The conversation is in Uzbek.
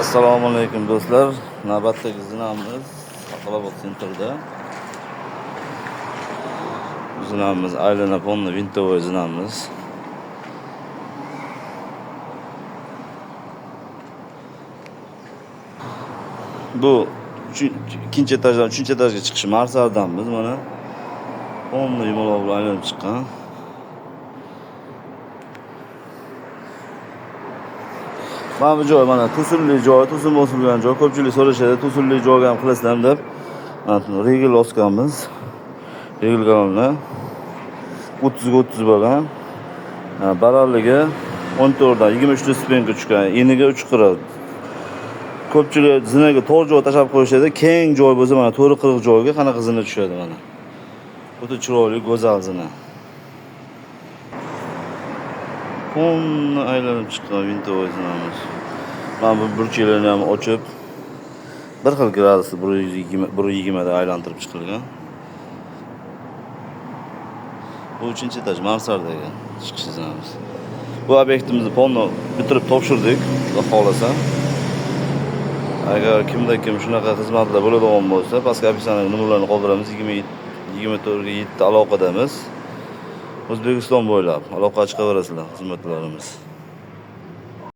Assalomu alaykum do'stlar. Navbatdagi zinamiz Aqlobod sentrida. Zinamiz aylana ponni vintovoy zinamiz. Bu ikkinchi etajdan 3-chi etajga chiqish marsardamiz mana. Ponni yumaloq bilan aylanib chiqqan. Mana bu joy mana to'sinli joy, to'sin bosilgan joy. Ko'pchilik so'rashadi, to'sinli joyga ham qilasizlarmi deb. Mana regel osganmiz. Regel galonni 30 ga 30 bo'lgan. Balandligi 14 dan 23 stepanga tushgan. Eniga 3 qirq. Ko'pchilik zinaga tor joy tashab qo'yishadi. Keng joy bo'lsa mana 4-40 joyga qanaqa zina tushadi mana. O'ta chiroyli, go'zal zina. Ponni aylanib chiqqan vintovoy zinamiz. Mana bu burchaklarni ham ochib, bir xil gradusda 120 da aylantirib chiqilgan. Bu 3-chi etaj mansardagi chiqish zinamiz. Bu obyektimizni ponni bitirib topshirdik, Xudo xolasa. Agar kimda kim shunaqa xizmatlar bo'ladigan bo'lsa, pastga opissiyaning nomerlarini qoldiramiz. 24 ga 7 aloqadamiz. O'zbekiston bo'ylab aloqa chiqaverasizlar xizmatlarimiz.